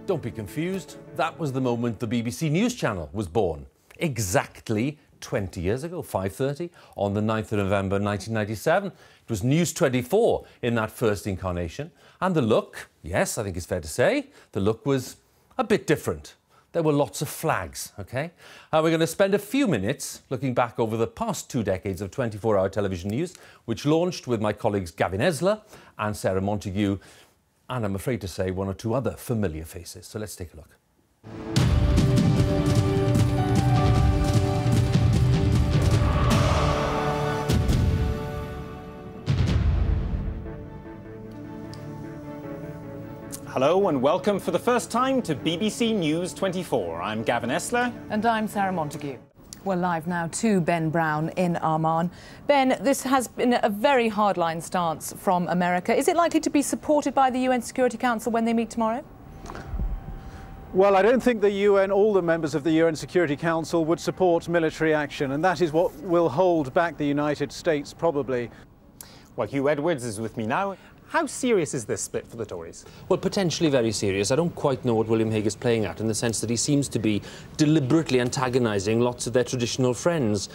Don't be confused. That was the moment the BBC News Channel was born. Exactly 20 years ago, 5:30, on the 9th of November 1997. It was News 24 in that first incarnation. And the look, yes, I think it's fair to say, the look was a bit different. There were lots of flags, OK? And we're going to spend a few minutes looking back over the past 2 decades of 24-hour television news, which launched with my colleagues Gavin Esler and Sarah Montague, and I'm afraid to say 1 or 2 other familiar faces. So let's take a look. Hello and welcome for the first time to BBC News 24. I'm Gavin Esler. And I'm Sarah Montague. We're live now to Ben Brown in Amman. Ben, this has been a very hardline stance from America. Is it likely to be supported by the UN Security Council when they meet tomorrow? Well, I don't think the UN, all the members of the UN Security Council would support military action, and that is what will hold back the United States, probably. Well, Hugh Edwards is with me now. How serious is this split for the Tories? Well, potentially very serious. I don't quite know what William Hague is playing at, in the sense that he seems to be deliberately antagonising lots of their traditional friends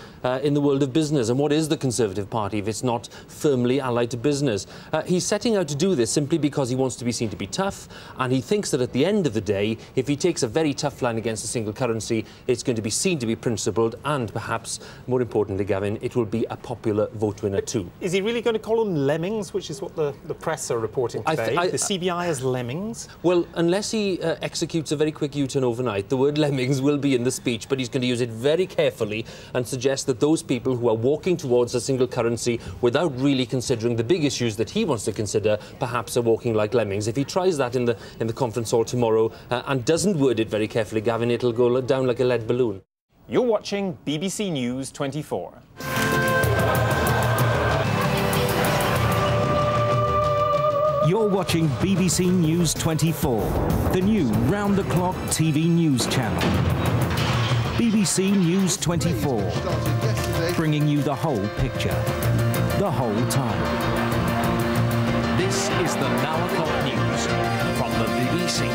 in the world of business. And what is the Conservative Party if it's not firmly allied to business? He's setting out to do this simply because he wants to be seen to be tough, and he thinks that at the end of the day, if he takes a very tough line against a single currency, it's going to be seen to be principled, and perhaps, more importantly, Gavin, it will be a popular vote winner too. Is he really going to call them lemmings, which is what the press are reporting today? The CBI as lemmings? Well, unless he executes a very quick U-turn overnight, the word lemmings will be in the speech, but he's going to use it very carefully and suggest that those people who are walking towards a single currency without really considering the big issues that he wants to consider, perhaps are walking like lemmings. If he tries that in the conference hall tomorrow and doesn't word it very carefully, Gavin, it'll go down like a lead balloon. You're watching BBC News 24. You're watching BBC News 24, the new round-the-clock TV news channel. BBC News 24, bringing you the whole picture, the whole time. This is the Now O'Clock News from the BBC.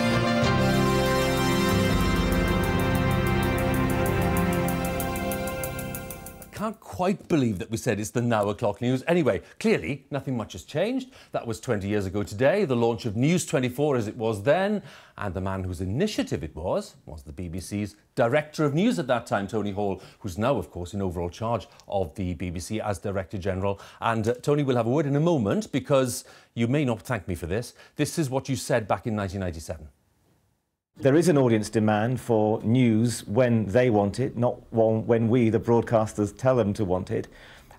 Can't quite believe that we said it's the Now O'Clock News. Anyway, clearly nothing much has changed. That was 20 years ago today, the launch of News 24 as it was then, and the man whose initiative it was the BBC's Director of News at that time, Tony Hall, who's now, of course, in overall charge of the BBC as Director General. And Tony will have a word in a moment, because you may not thank me for this. This is what you said back in 1997. There is an audience demand for news when they want it, not when we, the broadcasters, tell them to want it.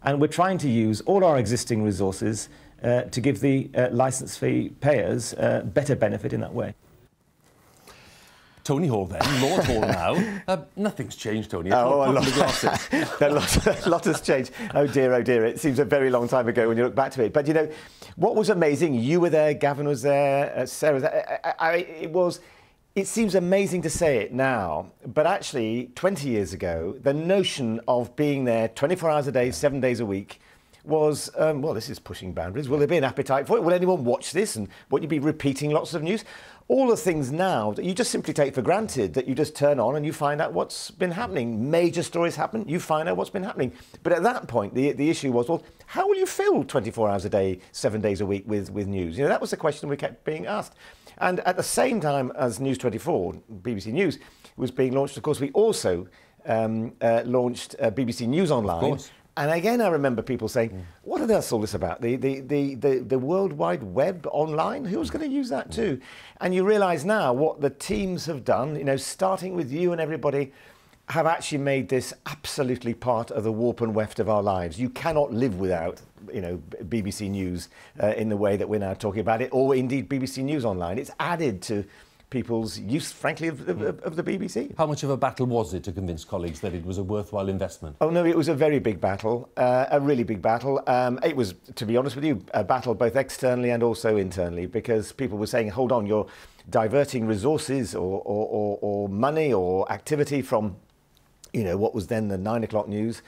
And we're trying to use all our existing resources to give the licence fee payers better benefit in that way. Tony Hall then, Lord Hall now. Nothing's changed, Tony. Oh, a lot has changed. Oh dear, it seems a very long time ago when you look back to it. But, you know, what was amazing, you were there, Gavin was there, Sarah was there, It seems amazing to say it now, but actually 20 years ago, the notion of being there 24 hours a day, 7 days a week was, well, this is pushing boundaries. Will there be an appetite for it? Will anyone watch this? And won't you be repeating lots of news? All the things now that you just simply take for granted, that you just turn on and you find out what's been happening. Major stories happen, you find out what's been happening. But at that point, the issue was, well, how will you fill 24 hours a day, 7 days a week with news? You know, that was the question we kept being asked. And at the same time as News 24, BBC News, was being launched, of course, we also launched BBC News Online. Of course. And again, I remember people saying, what on earth's all this about? The World Wide Web online? Who's going to use that too? And you realise now what the teams have done, you know, starting with you and everybody, have actually made this absolutely part of the warp and weft of our lives. You cannot live without, you know, BBC News in the way that we're now talking about it, or indeed BBC News Online. It's added to people's use, frankly, of the BBC. How much of a battle was it to convince colleagues that it was a worthwhile investment? Oh, no, it was a very big battle, a really big battle. It was, to be honest with you, a battle both externally and also internally, because people were saying, hold on, you're diverting resources or money or activity from, you know, what was then the 9 o'clock news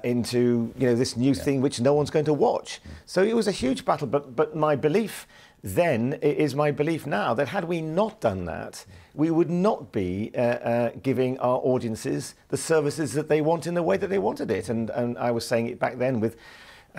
into, you know, this new thing which no one's going to watch. So it was a huge battle, but my belief then it is my belief now that had we not done that, we would not be giving our audiences the services that they want in the way that they wanted it. And I was saying it back then with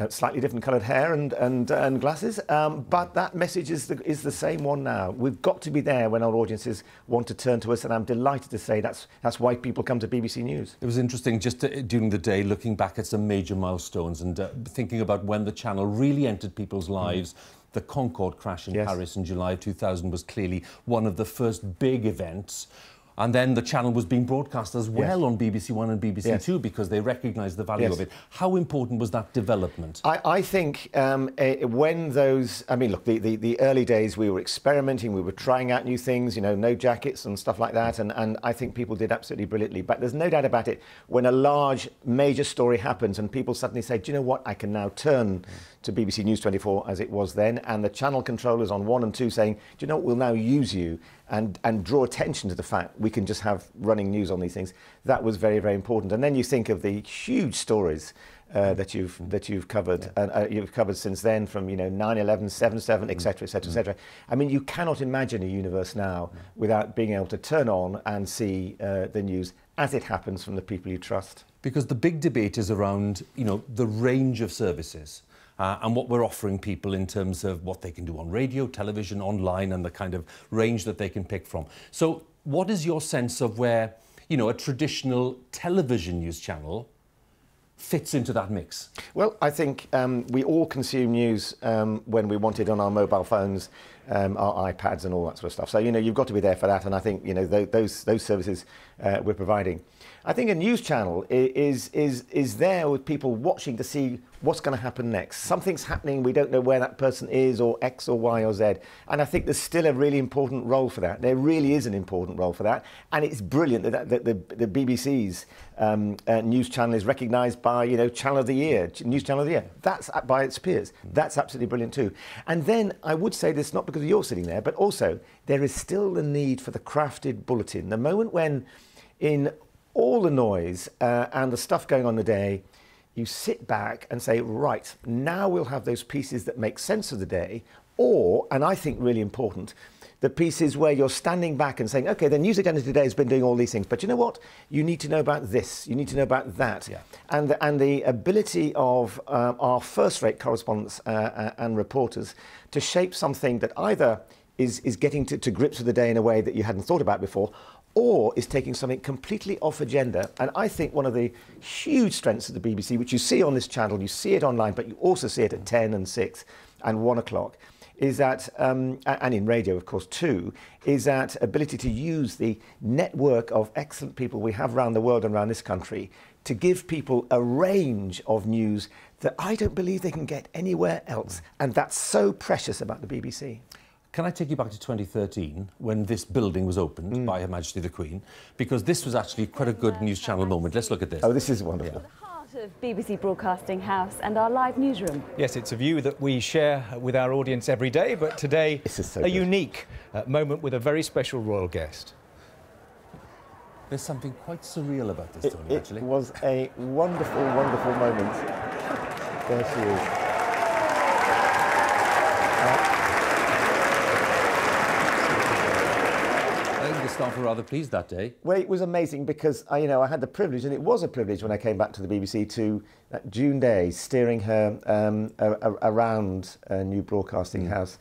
slightly different coloured hair and glasses, but that message is the same one now. We've got to be there when our audiences want to turn to us, and I'm delighted to say that's why people come to BBC News. It was interesting just during the day looking back at some major milestones and thinking about when the channel really entered people's lives. The Concorde crash in Paris in July of 2000 was clearly one of the first big events. And then the channel was being broadcast as well on BBC One and BBC Two because they recognised the value of it. How important was that development? I think when those... I mean, look, the early days we were experimenting, we were trying out new things, you know, no jackets and stuff like that, and I think people did absolutely brilliantly. But there's no doubt about it, when a large, major story happens and people suddenly say, do you know what, I can now turn to BBC News 24 as it was then, and the channel controllers on 1 and 2 saying, do you know what, we'll now use you and draw attention to the fact we can just have running news on these things. That was very, very important. And then you think of the huge stories that you've covered, and you've covered since then, from 9/11, 7/7, etc., etc., etc. I mean, you cannot imagine a universe now without being able to turn on and see the news as it happens from the people you trust. Because the big debate is around, the range of services. And what we're offering people in terms of what they can do on radio, television, online, and the kind of range that they can pick from. So what is your sense of where, a traditional television news channel fits into that mix? Well, I think we all consume news when we want it on our mobile phones, our iPads and all that sort of stuff. So, you've got to be there for that. And I think, those services we're providing. I think a news channel is there with people watching to see what's going to happen next. Something's happening, we don't know where that person is, or X or Y or Z. And I think there's still a really important role for that. There really is an important role for that. And it's brilliant that the BBC's news channel is recognised by, Channel of the Year, News Channel of the Year. That's by its peers. That's absolutely brilliant too. And then I would say this not because you're sitting there, but also there is still the need for the crafted bulletin. The moment when, in all the noise and the stuff going on the day, you sit back and say, right, now we'll have those pieces that make sense of the day, or, and I think really important, the pieces where you're standing back and saying, OK, the news agenda today has been doing all these things, but you know what? You need to know about this, you need to know about that. Yeah. And the ability of our first-rate correspondents and reporters to shape something that either is getting to grips with the day in a way that you hadn't thought about before, or is taking something completely off agenda. And I think one of the huge strengths of the BBC, which you see on this channel, you see it online, but you also see it at 10 and 6 and 1 o'clock, is that, and in radio, of course, too, is that ability to use the network of excellent people we have around the world and around this country to give people a range of news that I don't believe they can get anywhere else. And that's so precious about the BBC. Can I take you back to 2013, when this building was opened by Her Majesty the Queen? Because this was actually quite a good news channel moment. Let's look at this. Oh, this is wonderful. The heart of BBC Broadcasting House and our live newsroom. Yes, it's a view that we share with our audience every day, but today a unique moment with a very special royal guest. There's something quite surreal about this, Tony, actually. It was a wonderful, wonderful moment. There she is. The staff were rather pleased that day. Well, it was amazing because I had the privilege, and it was a privilege when I came back to the BBC to that June day, steering her around a new broadcasting house.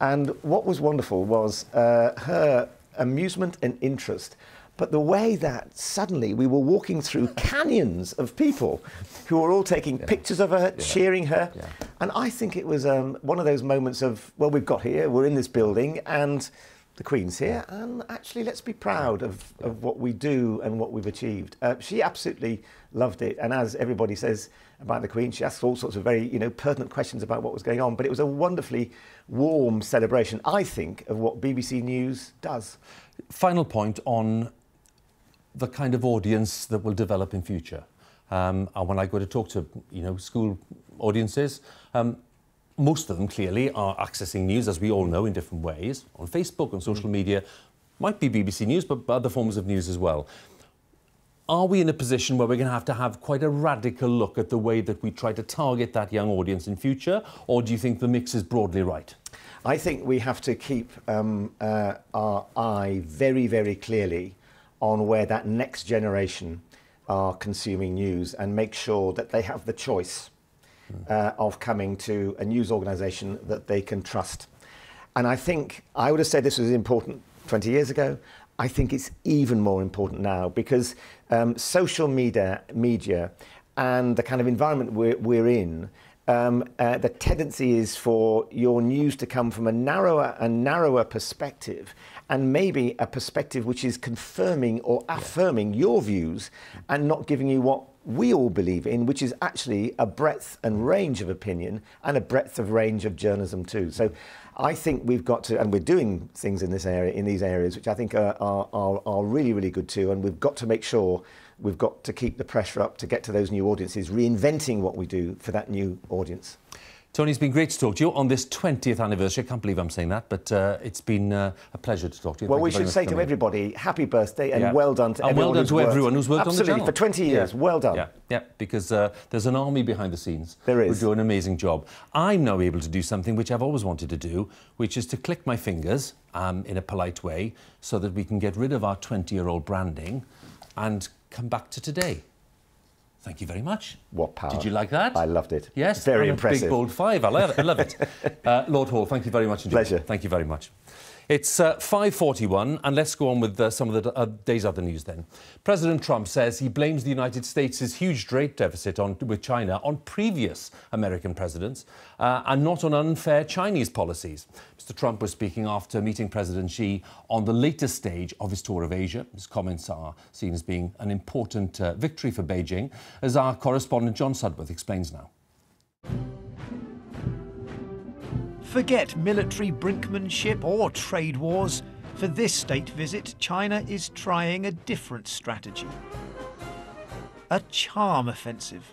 And what was wonderful was her amusement and interest, but the way that suddenly we were walking through canyons of people who were all taking pictures of her, cheering her. Yeah. And I think it was one of those moments of, well, we've got here, we're in this building, and the Queen's here, and actually let's be proud of what we do and what we've achieved. She absolutely loved it, and as everybody says about the Queen, she asked all sorts of very pertinent questions about what was going on, but it was a wonderfully warm celebration, I think, of what BBC News does. Final point on the kind of audience that will develop in future. And when I go to talk to school audiences, most of them clearly are accessing news, as we all know, in different ways, on Facebook, on social media, might be BBC News, but other forms of news as well. Are we in a position where we're going to have quite a radical look at the way that we try to target that young audience in future, or do you think the mix is broadly right? I think we have to keep our eye very, very clearly on where that next generation are consuming news and make sure that they have the choice of coming to a news organisation that they can trust. And I think I would have said this was important 20 years ago. I think it's even more important now because social media and the kind of environment we're in, the tendency is for your news to come from a narrower and narrower perspective, and maybe a perspective which is confirming or affirming your views and not giving you what we all believe in, which is actually a breadth and range of opinion and a breadth of range of journalism too. So I think we've got to, and we're doing things in this area, in these areas, which I think are really, really good too. And we've got to make sure we've got to keep the pressure up to get to those new audiences, reinventing what we do for that new audience. Tony, it's been great to talk to you on this 20th anniversary. I can't believe I'm saying that, but it's been a pleasure to talk to you. Well, we should say to everybody, happy birthday and well done to everyone. And well done to everyone who's worked on the channel. Absolutely, for 20 years, well done. Yeah, because there's an army behind the scenes. There is. Who do an amazing job. I'm now able to do something which I've always wanted to do, which is to click my fingers in a polite way so that we can get rid of our 20-year-old branding and come back to today. Thank you very much. What power. Did you like that? I loved it. Yes. Very impressive. Big, bold 5. I love it. Lord Hall, thank you very much indeed. Pleasure. Thank you very much. It's 5:41, and let's go on with some of the day's other news then. President Trump says he blames the United States' huge trade deficit with China on previous American presidents and not on unfair Chinese policies. Mr. Trump was speaking after meeting President Xi on the latest stage of his tour of Asia. His comments are seen as being an important victory for Beijing, as our correspondent John Sudworth explains now. Forget military brinkmanship or trade wars. For this state visit, China is trying a different strategy. A charm offensive.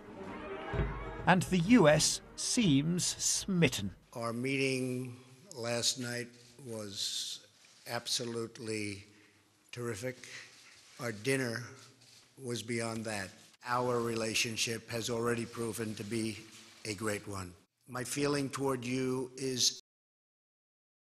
And the US seems smitten. Our meeting last night was absolutely terrific. Our dinner was beyond that. Our relationship has already proven to be a great one. My feeling toward you is